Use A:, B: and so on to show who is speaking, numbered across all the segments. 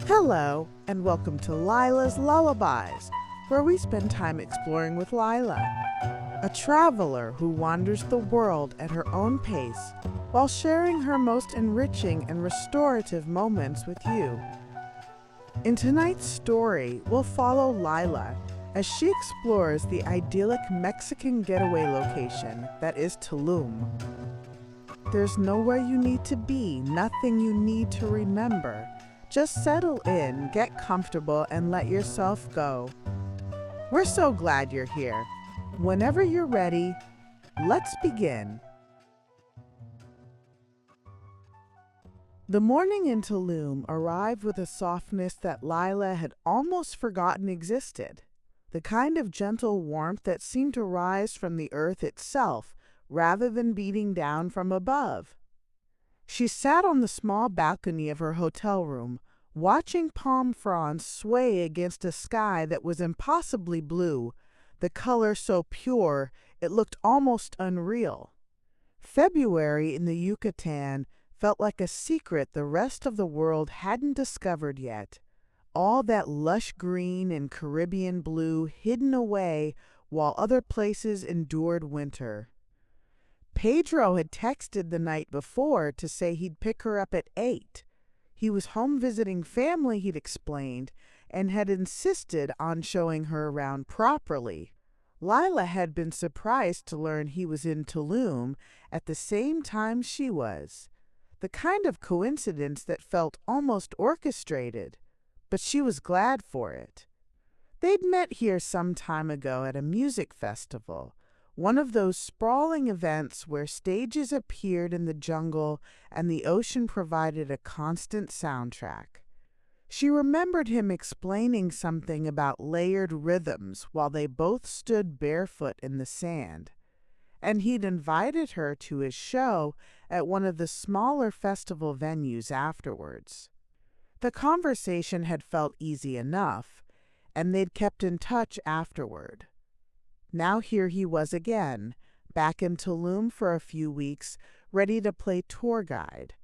A: Hello, and welcome to Lyla's Lullabies, where we spend time exploring with Lyla, a traveler who wanders the world at her own pace while sharing her most enriching and restorative moments with you. In tonight's story, we'll follow Lyla as she explores the idyllic Mexican getaway location that is Tulum. There's nowhere you need to be, nothing you need to remember. Just settle in, get comfortable, and let yourself go. We're so glad you're here. Whenever you're ready, let's begin. The morning in Tulum arrived with a softness that Lyla had almost forgotten existed, the kind of gentle warmth that seemed to rise from the earth itself rather than beating down from above. She sat on the small balcony of her hotel room, watching palm fronds sway against a sky that was impossibly blue, the color so pure it looked almost unreal. February in the Yucatan felt like a secret the rest of the world hadn't discovered yet, all that lush green and Caribbean blue hidden away while other places endured winter. Pedro had texted the night before to say he'd pick her up at 8. He was home visiting family, he'd explained, and had insisted on showing her around properly. Lyla had been surprised to learn he was in Tulum at the same time she was, the kind of coincidence that felt almost orchestrated, but she was glad for it. They'd met here some time ago at a music festival, one of those sprawling events where stages appeared in the jungle and the ocean provided a constant soundtrack. She remembered him explaining something about layered rhythms while they both stood barefoot in the sand, and he'd invited her to his show at one of the smaller festival venues afterwards. The conversation had felt easy enough, and they'd kept in touch afterward. Now here he was again, back in Tulum for a few weeks, ready to play tour guide.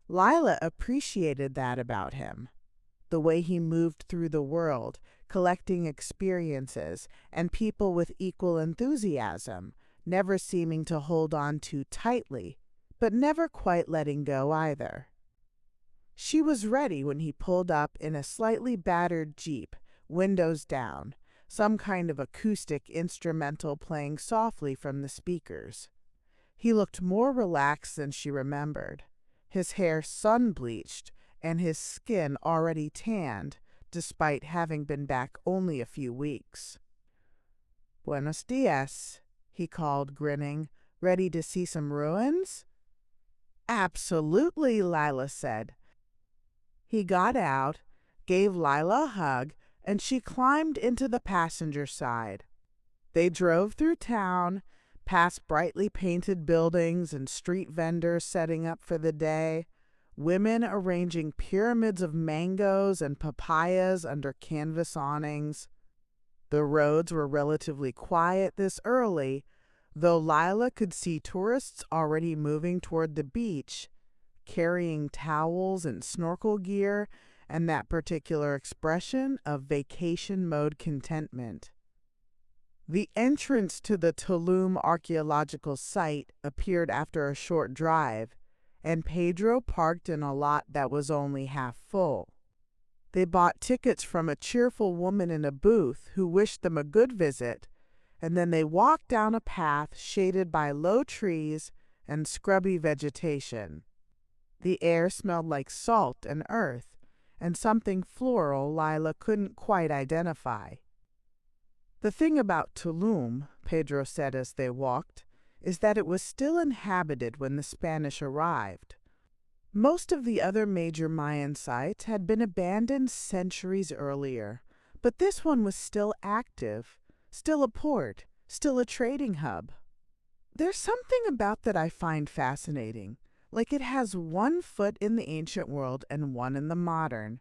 A: Lyla appreciated that about him, the way he moved through the world, collecting experiences and people with equal enthusiasm, never seeming to hold on too tightly, but never quite letting go either. She was ready when he pulled up in a slightly battered Jeep, windows down, some kind of acoustic instrumental playing softly from the speakers. He looked more relaxed than she remembered, his hair sun-bleached and his skin already tanned, despite having been back only a few weeks. "Buenos dias," he called, grinning. "Ready to see some ruins?" "Absolutely," Lyla said. He got out, gave Lyla a hug, and she climbed into the passenger side. They drove through town, past brightly painted buildings and street vendors setting up for the day, women arranging pyramids of mangoes and papayas under canvas awnings. The roads were relatively quiet this early, though Lyla could see tourists already moving toward the beach, carrying towels and snorkel gear and that particular expression of vacation mode contentment. The entrance to the Tulum archaeological site appeared after a short drive, and Pedro parked in a lot that was only half full. They bought tickets from a cheerful woman in a booth who wished them a good visit, and then they walked down a path shaded by low trees and scrubby vegetation. The air smelled like salt and earth, and something floral Lyla couldn't quite identify. "The thing about Tulum," Pedro said as they walked, "is that it was still inhabited when the Spanish arrived. Most of the other major Mayan sites had been abandoned centuries earlier, but this one was still active, still a port, still a trading hub. There's something about that I find fascinating. Like it has one foot in the ancient world and one in the modern."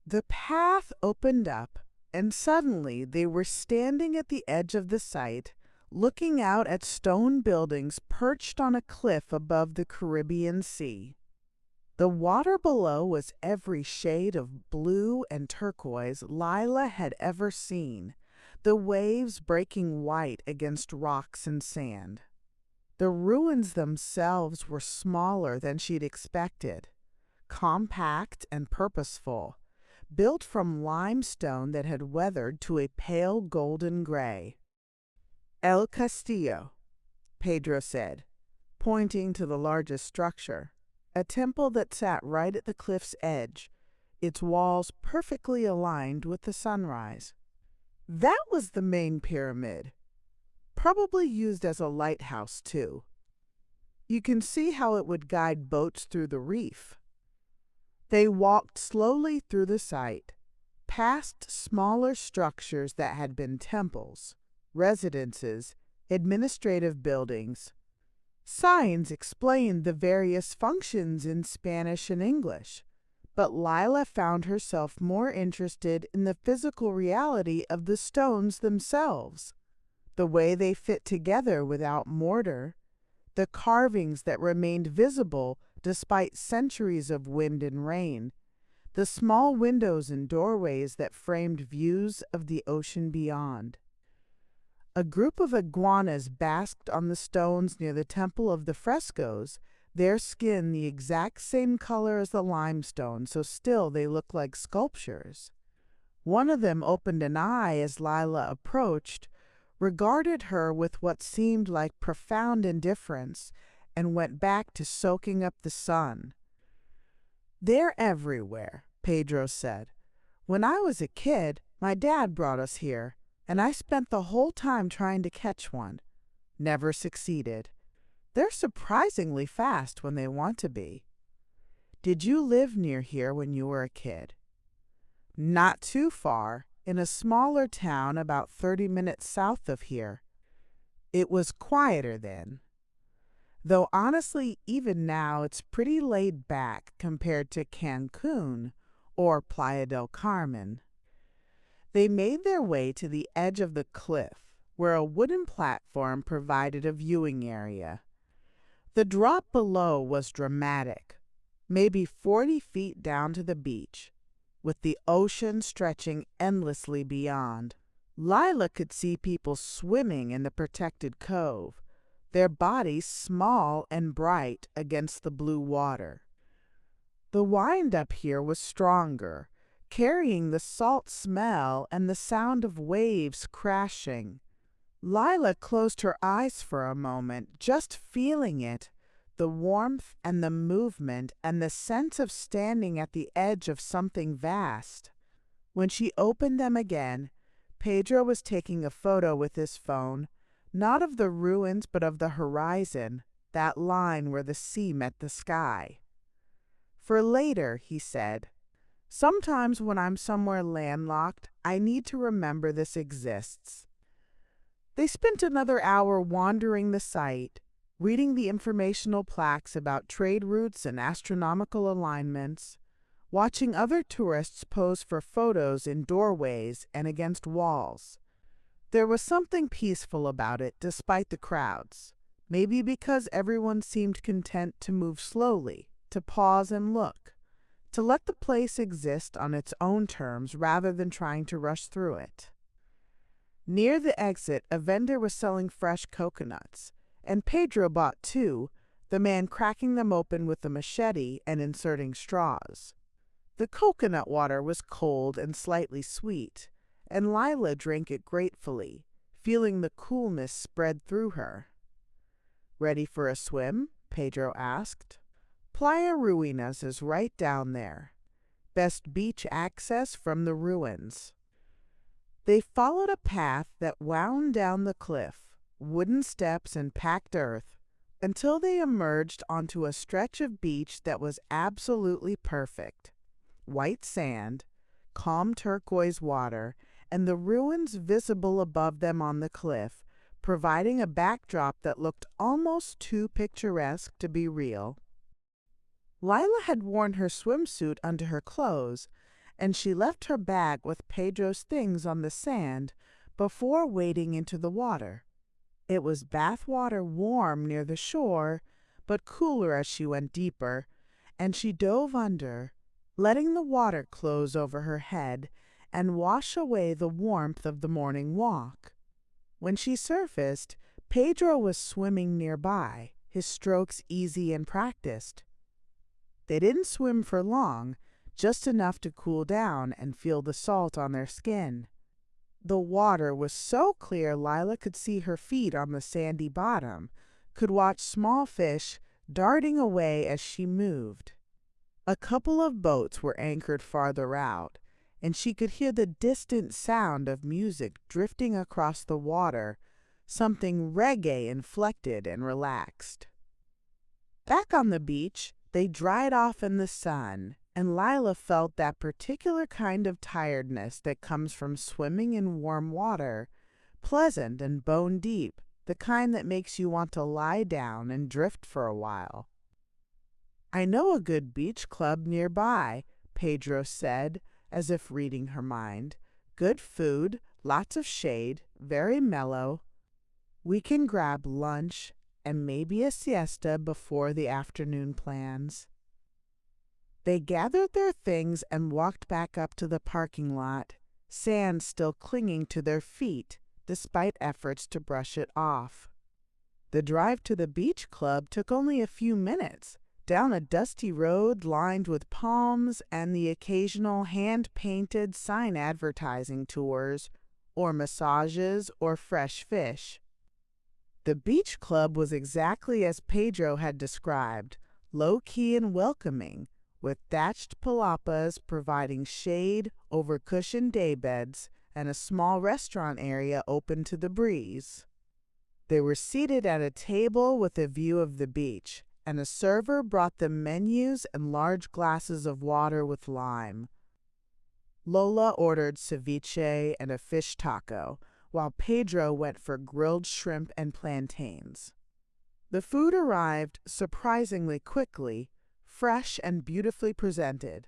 A: The path opened up, and suddenly they were standing at the edge of the site, looking out at stone buildings perched on a cliff above the Caribbean Sea. The water below was every shade of blue and turquoise Lyla had ever seen, the waves breaking white against rocks and sand. The ruins themselves were smaller than she'd expected, compact and purposeful, built from limestone that had weathered to a pale golden gray. El Castillo, Pedro said, pointing to the largest structure, a temple that sat right at the cliff's edge, its walls perfectly aligned with the sunrise. That was the main pyramid, probably used as a lighthouse, too. You can see how it would guide boats through the reef. They walked slowly through the site, past smaller structures that had been temples, residences, administrative buildings. Signs explained the various functions in Spanish and English, but Lyla found herself more interested in the physical reality of the stones themselves, the way they fit together without mortar, the carvings that remained visible despite centuries of wind and rain, the small windows and doorways that framed views of the ocean beyond. A group of iguanas basked on the stones near the Temple of the Frescoes, their skin the exact same color as the limestone, so still they looked like sculptures. One of them opened an eye as Lyla approached, regarded her with what seemed like profound indifference, and went back to soaking up the sun. "They're everywhere," Pedro said. "When I was a kid, my dad brought us here, and I spent the whole time trying to catch one. Never succeeded. They're surprisingly fast when they want to be." "Did you live near here when you were a kid?" "Not too far, in a smaller town about 30 minutes south of here. It was quieter then. Though honestly, even now it's pretty laid back compared to Cancun or Playa del Carmen." They made their way to the edge of the cliff, where a wooden platform provided a viewing area. The drop below was dramatic, maybe 40 feet down to the beach, with the ocean stretching endlessly beyond. Lyla could see people swimming in the protected cove, their bodies small and bright against the blue water. The wind up here was stronger, carrying the salt smell and the sound of waves crashing. Lyla closed her eyes for a moment, just feeling it, the warmth and the movement and the sense of standing at the edge of something vast. When she opened them again, Pedro was taking a photo with his phone, not of the ruins but of the horizon, that line where the sea met the sky. "For later," he said. "Sometimes when I'm somewhere landlocked, I need to remember this exists." They spent another hour wandering the site, reading the informational plaques about trade routes and astronomical alignments, watching other tourists pose for photos in doorways and against walls. There was something peaceful about it despite the crowds, maybe because everyone seemed content to move slowly, to pause and look, to let the place exist on its own terms rather than trying to rush through it. Near the exit, a vendor was selling fresh coconuts, and Pedro bought two, the man cracking them open with a machete and inserting straws. The coconut water was cold and slightly sweet, and Lyla drank it gratefully, feeling the coolness spread through her. "Ready for a swim?" Pedro asked. "Playa Ruinas is right down there. Best beach access from the ruins." They followed a path that wound down the cliff, wooden steps and packed earth, until they emerged onto a stretch of beach that was absolutely perfect. White sand, calm turquoise water, and the ruins visible above them on the cliff, providing a backdrop that looked almost too picturesque to be real. Lyla had worn her swimsuit under her clothes, and she left her bag with Pedro's things on the sand before wading into the water. It was bathwater warm near the shore, but cooler as she went deeper, and she dove under, letting the water close over her head and wash away the warmth of the morning walk. When she surfaced, Pedro was swimming nearby, his strokes easy and practiced. They didn't swim for long, just enough to cool down and feel the salt on their skin. The water was so clear Lyla could see her feet on the sandy bottom, could watch small fish darting away as she moved. A couple of boats were anchored farther out, and she could hear the distant sound of music drifting across the water, something reggae-inflected and relaxed. Back on the beach, they dried off in the sun, and Lyla felt that particular kind of tiredness that comes from swimming in warm water, pleasant and bone-deep, the kind that makes you want to lie down and drift for a while. "I know a good beach club nearby," Pedro said, as if reading her mind. "Good food, lots of shade, very mellow. We can grab lunch and maybe a siesta before the afternoon plans." They gathered their things and walked back up to the parking lot, sand still clinging to their feet despite efforts to brush it off. The drive to the beach club took only a few minutes, down a dusty road lined with palms and the occasional hand-painted sign advertising tours, or massages, or fresh fish. The beach club was exactly as Pedro had described, low-key and welcoming, with thatched palapas providing shade over cushioned daybeds and a small restaurant area open to the breeze. They were seated at a table with a view of the beach, and a server brought them menus and large glasses of water with lime. Lola ordered ceviche and a fish taco, while Pedro went for grilled shrimp and plantains. The food arrived surprisingly quickly, fresh and beautifully presented.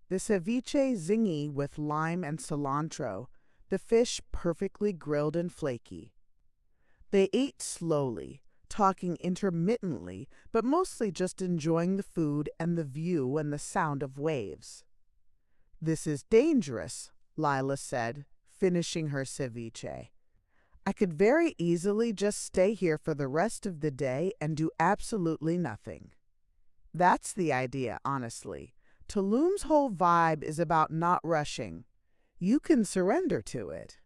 A: The ceviche zingy with lime and cilantro, the fish perfectly grilled and flaky. They ate slowly, talking intermittently, but mostly just enjoying the food and the view and the sound of waves. "This is dangerous," Lyla said, finishing her ceviche. "I could very easily just stay here for the rest of the day and do absolutely nothing." That's the idea, honestly. Tulum's whole vibe is about not rushing. You can surrender to it.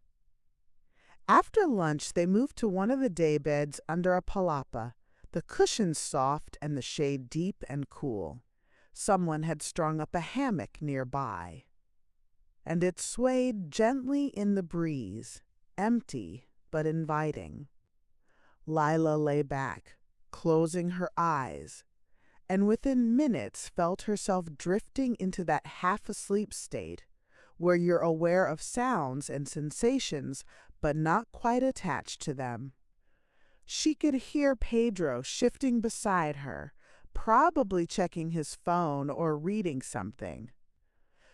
A: After lunch, they moved to one of the daybeds under a palapa, the cushions soft and the shade deep and cool. Someone had strung up a hammock nearby, and it swayed gently in the breeze, empty but inviting. Lyla lay back, closing her eyes, and within minutes felt herself drifting into that half-asleep state where you're aware of sounds and sensations but not quite attached to them. She could hear Pedro shifting beside her, probably checking his phone or reading something.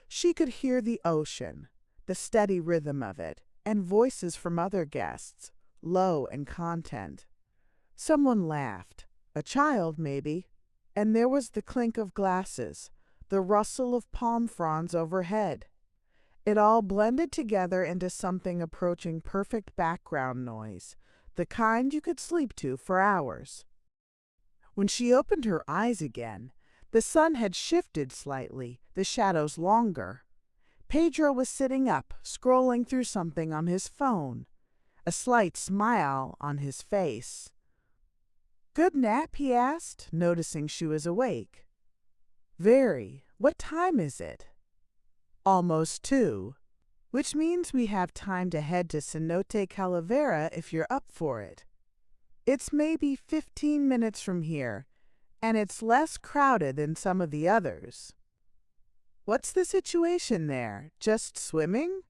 A: She could hear the ocean, the steady rhythm of it, and voices from other guests, low in content. Someone laughed, a child maybe, and there was the clink of glasses, the rustle of palm fronds overhead. It all blended together into something approaching perfect background noise, the kind you could sleep to for hours. When she opened her eyes again, the sun had shifted slightly, the shadows longer. Pedro was sitting up, scrolling through something on his phone, a slight smile on his face. "Good nap?" he asked, noticing she was awake. "Very. What time is it?" "Almost 2, which means we have time to head to Cenote Calavera if you're up for it. It's maybe 15 minutes from here, and it's less crowded than some of the others." "What's the situation there? Just swimming?"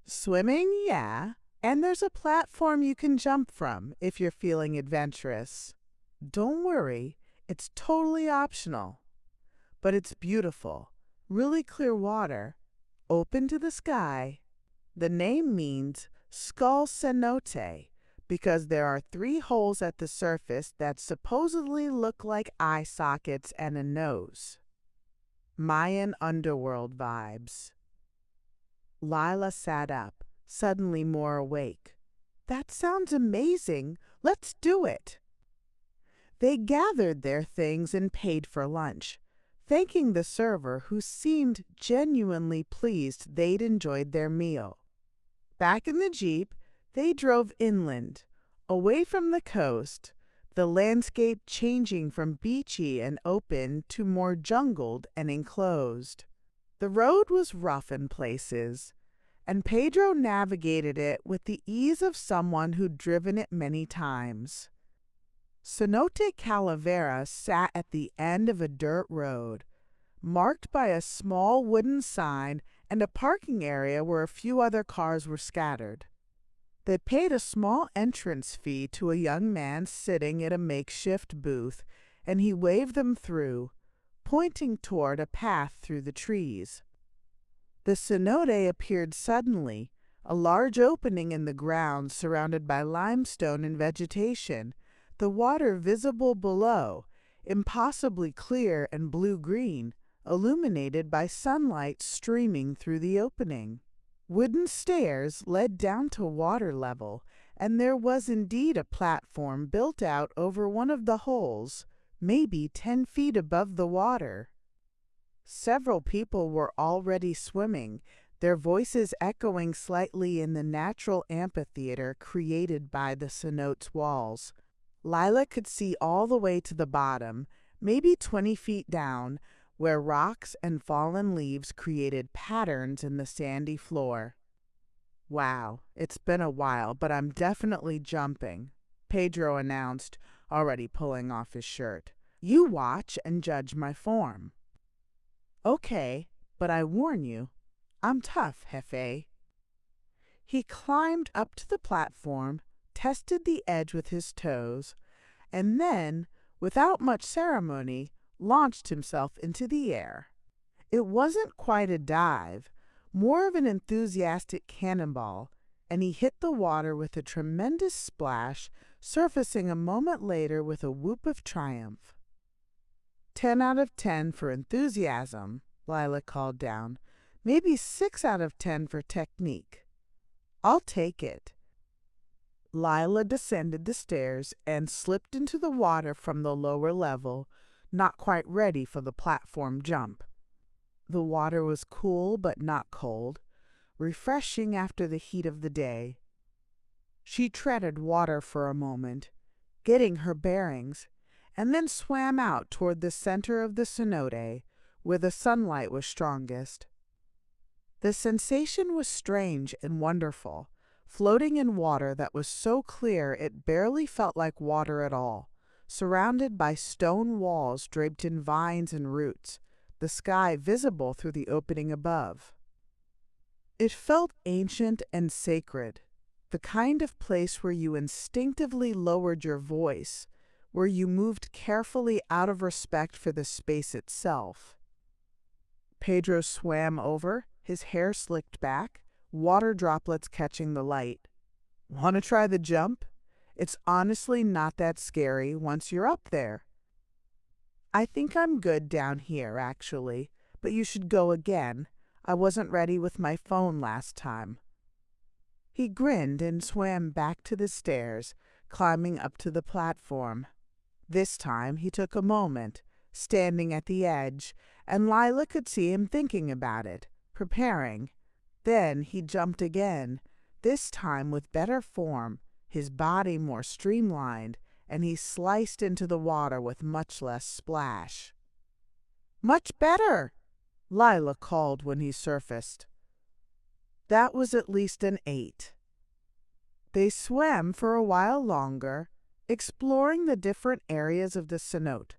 A: "Swimming, yeah. And there's a platform you can jump from if you're feeling adventurous. Don't worry, it's totally optional. But it's beautiful. Really clear water, open to the sky. The name means skull cenote because there are 3 holes at the surface that supposedly look like eye sockets and a nose. Mayan underworld vibes. Lyla sat up, suddenly more awake. That sounds amazing. Let's do it. They gathered their things and paid for lunch, thanking the server who seemed genuinely pleased they'd enjoyed their meal. Back in the Jeep, they drove inland, away from the coast, the landscape changing from beachy and open to more jungled and enclosed. The road was rough in places, and Pedro navigated it with the ease of someone who'd driven it many times. Cenote Calavera sat at the end of a dirt road, marked by a small wooden sign and a parking area where a few other cars were scattered. They paid a small entrance fee to a young man sitting at a makeshift booth, and he waved them through, pointing toward a path through the trees. The cenote appeared suddenly, a large opening in the ground surrounded by limestone and vegetation, the water visible below, impossibly clear and blue-green, illuminated by sunlight streaming through the opening. Wooden stairs led down to water level, and there was indeed a platform built out over one of the holes, maybe 10 feet above the water. Several people were already swimming, their voices echoing slightly in the natural amphitheater created by the cenote's walls. Lyla could see all the way to the bottom, maybe 20 feet down, where rocks and fallen leaves created patterns in the sandy floor. Wow, it's been a while, but I'm definitely jumping, Pedro announced, already pulling off his shirt. You watch and judge my form. Okay, but I warn you, I'm tough, Jefe. He climbed up to the platform, tested the edge with his toes, and then, without much ceremony, launched himself into the air. It wasn't quite a dive, more of an enthusiastic cannonball, and he hit the water with a tremendous splash, surfacing a moment later with a whoop of triumph. 10 out of 10 for enthusiasm, Lyla called down. Maybe 6 out of 10 for technique. I'll take it. Lyla descended the stairs and slipped into the water from the lower level, not quite ready for the platform jump. The water was cool but not cold, refreshing after the heat of the day. She treaded water for a moment, getting her bearings, and then swam out toward the center of the cenote, where the sunlight was strongest. The sensation was strange and wonderful, floating in water that was so clear it barely felt like water at all, surrounded by stone walls draped in vines and roots, the sky visible through the opening above. It felt ancient and sacred, the kind of place where you instinctively lowered your voice, where you moved carefully out of respect for the space itself. Pedro swam over, his hair slicked back, water droplets catching the light. Want to try the jump? It's honestly not that scary once you're up there. I think I'm good down here, actually, but you should go again. I wasn't ready with my phone last time. He grinned and swam back to the stairs, climbing up to the platform. This time he took a moment, standing at the edge, and Lyla could see him thinking about it, preparing. Then he jumped again, this time with better form, his body more streamlined, and he sliced into the water with much less splash. Much better, Lyla called when he surfaced. That was at least an 8. They swam for a while longer, exploring the different areas of the cenote,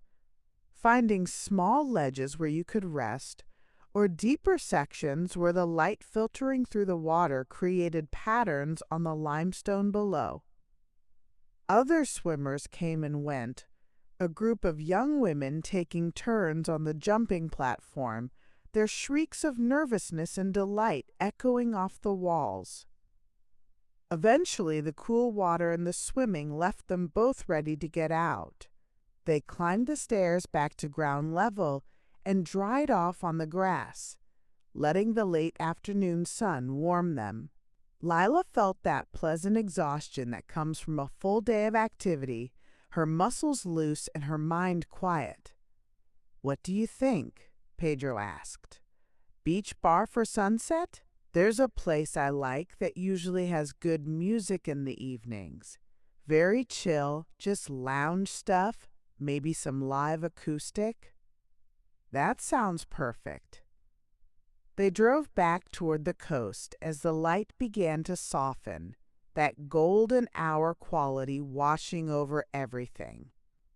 A: finding small ledges where you could rest, or deeper sections where the light filtering through the water created patterns on the limestone below. Other swimmers came and went, a group of young women taking turns on the jumping platform, their shrieks of nervousness and delight echoing off the walls. Eventually, the cool water and the swimming left them both ready to get out. They climbed the stairs back to ground level and dried off on the grass, letting the late afternoon sun warm them. Lyla felt that pleasant exhaustion that comes from a full day of activity, her muscles loose and her mind quiet. "What do you think?" Pedro asked. "Beach bar for sunset? There's a place I like that usually has good music in the evenings. Very chill, just lounge stuff, maybe some live acoustic." "That sounds perfect." They drove back toward the coast as the light began to soften, that golden hour quality washing over everything.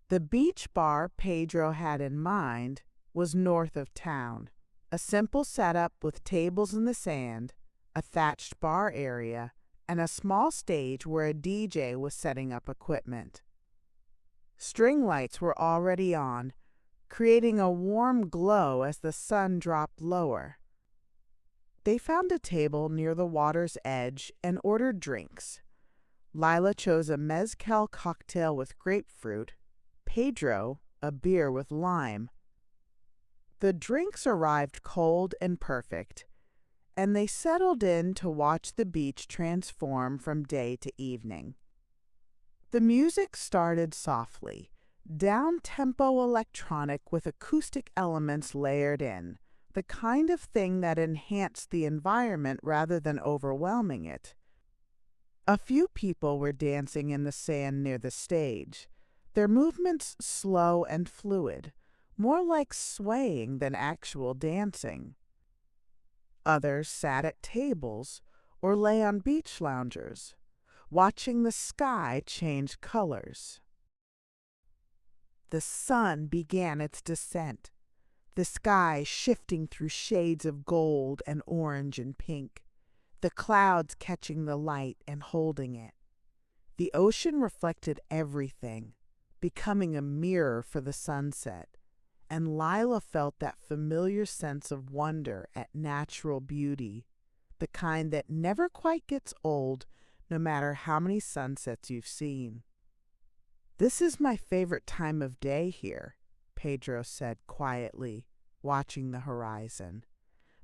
A: The beach bar Pedro had in mind was north of town. A simple setup with tables in the sand, a thatched bar area, and a small stage where a DJ was setting up equipment. String lights were already on, creating a warm glow as the sun dropped lower. They found a table near the water's edge and ordered drinks. Lyla chose a mezcal cocktail with grapefruit, Pedro a beer with lime. The drinks arrived cold and perfect, and they settled in to watch the beach transform from day to evening. The music started softly, down-tempo electronic with acoustic elements layered in, the kind of thing that enhanced the environment rather than overwhelming it. A few people were dancing in the sand near the stage, their movements slow and fluid, more like swaying than actual dancing. Others sat at tables or lay on beach loungers, watching the sky change colors. The sun began its descent, the sky shifting through shades of gold and orange and pink, the clouds catching the light and holding it. The ocean reflected everything, becoming a mirror for the sunset, and Lyla felt that familiar sense of wonder at natural beauty, the kind that never quite gets old no matter how many sunsets you've seen. "This is my favorite time of day here," Pedro said quietly, watching the horizon.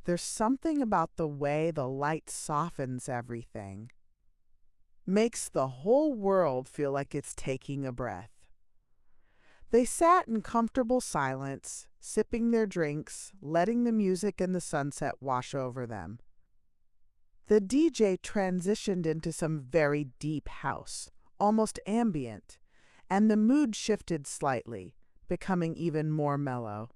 A: "There's something about the way the light softens everything. Makes the whole world feel like it's taking a breath." They sat in comfortable silence, sipping their drinks, letting the music and the sunset wash over them. The DJ transitioned into some very deep house, almost ambient, and the mood shifted slightly, becoming even more mellow.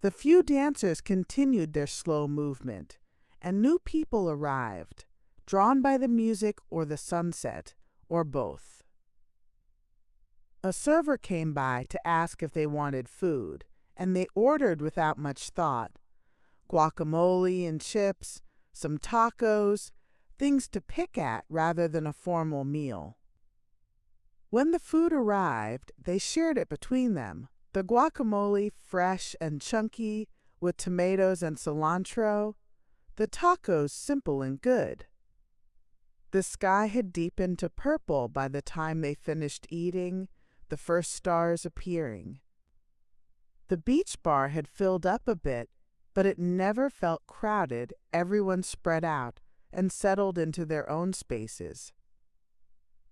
A: The few dancers continued their slow movement, and new people arrived, drawn by the music or the sunset, or both. A server came by to ask if they wanted food, and they ordered without much thought. Guacamole and chips, some tacos, things to pick at rather than a formal meal. When the food arrived, they shared it between them. The guacamole fresh and chunky, with tomatoes and cilantro. The tacos simple and good. The sky had deepened to purple by the time they finished eating, the first stars appearing. The beach bar had filled up a bit, but it never felt crowded. Everyone spread out and settled into their own spaces.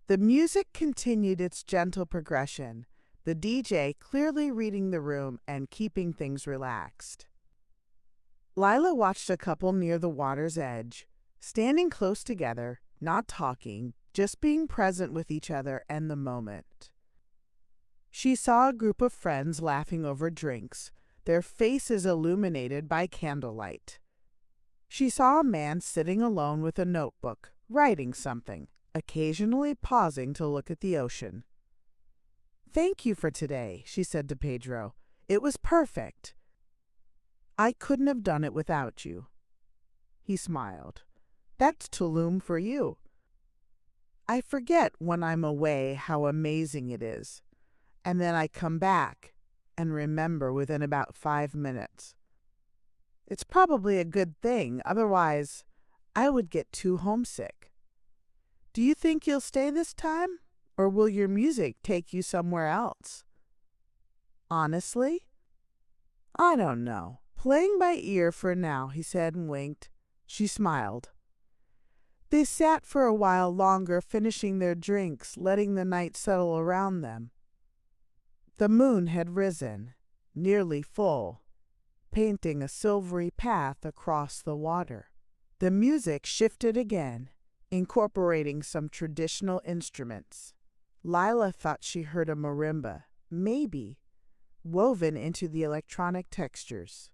A: The music continued its gentle progression, the DJ clearly reading the room and keeping things relaxed. Lyla watched a couple near the water's edge, standing close together, not talking, just being present with each other and the moment. She saw a group of friends laughing over drinks, their faces illuminated by candlelight. She saw a man sitting alone with a notebook, writing something, occasionally pausing to look at the ocean. "Thank you for today," she said to Pedro. "It was perfect. I couldn't have done it without you." He smiled. "That's Tulum for you. I forget when I'm away how amazing it is, and then I come back and remember within about 5 minutes. It's probably a good thing, otherwise I would get too homesick." Do you think you'll stay this time? Or will your music take you somewhere else? Honestly, I don't know. Playing by ear for now, he said and winked. She smiled. They sat for a while longer, finishing their drinks, letting the night settle around them. The moon had risen, nearly full, painting a silvery path across the water. The music shifted again, incorporating some traditional instruments. Lyla thought she heard a marimba, maybe, woven into the electronic textures.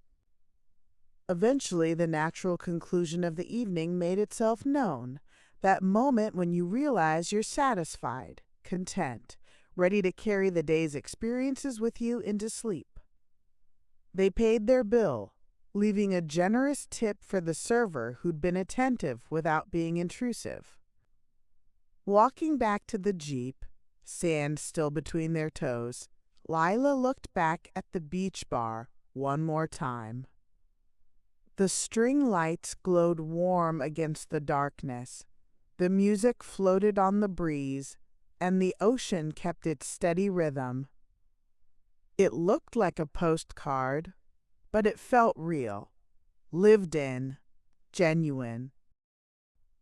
A: Eventually, the natural conclusion of the evening made itself known, that moment when you realize you're satisfied, content, ready to carry the day's experiences with you into sleep. They paid their bill, leaving a generous tip for the server who'd been attentive without being intrusive. Walking back to the Jeep, sand still between their toes, Lyla looked back at the beach bar one more time. The string lights glowed warm against the darkness. The music floated on the breeze, and the ocean kept its steady rhythm. It looked like a postcard, but it felt real, lived in, genuine.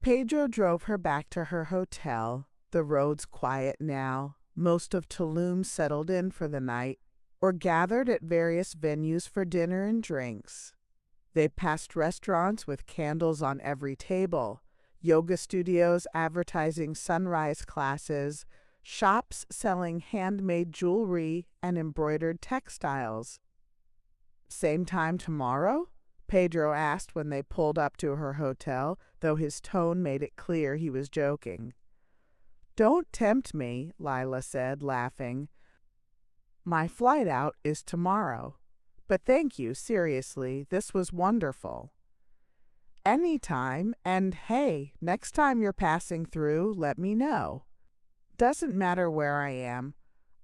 A: Pedro drove her back to her hotel, the roads quiet now. Most of Tulum settled in for the night, or gathered at various venues for dinner and drinks. They passed restaurants with candles on every table, yoga studios advertising sunrise classes, shops selling handmade jewelry and embroidered textiles. Same time tomorrow? Pedro asked when they pulled up to her hotel, though his tone made it clear he was joking. Don't tempt me, Lyla said, laughing. My flight out is tomorrow. But thank you, seriously, this was wonderful. Anytime, and hey, next time you're passing through, let me know. Doesn't matter where I am.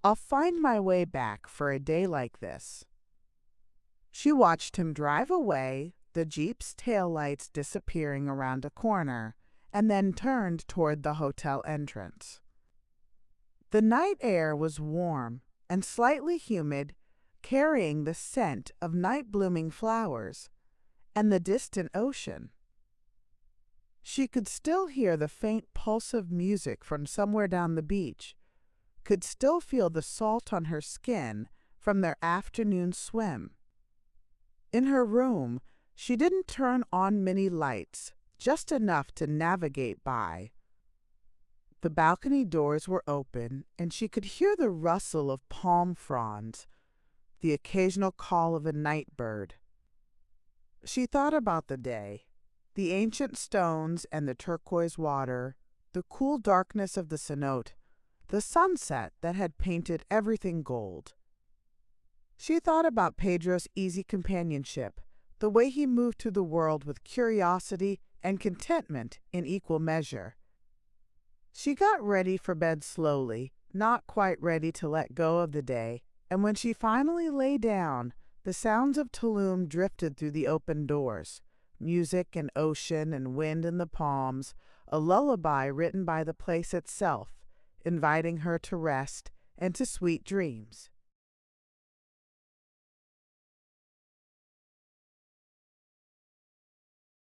A: I'll find my way back for a day like this. She watched him drive away, the Jeep's taillights disappearing around a corner, and then turned toward the hotel entrance. The night air was warm and slightly humid, carrying the scent of night-blooming flowers and the distant ocean. She could still hear the faint pulse of music from somewhere down the beach, could still feel the salt on her skin from their afternoon swim. In her room, she didn't turn on many lights, just enough to navigate by. The balcony doors were open, and she could hear the rustle of palm fronds, the occasional call of a night bird. She thought about the day, the ancient stones and the turquoise water, the cool darkness of the cenote, the sunset that had painted everything gold. She thought about Pedro's easy companionship, the way he moved through the world with curiosity and contentment in equal measure. She got ready for bed slowly, not quite ready to let go of the day, and when she finally lay down, the sounds of Tulum drifted through the open doors, music and ocean and wind in the palms, a lullaby written by the place itself, inviting her to rest and to sweet dreams.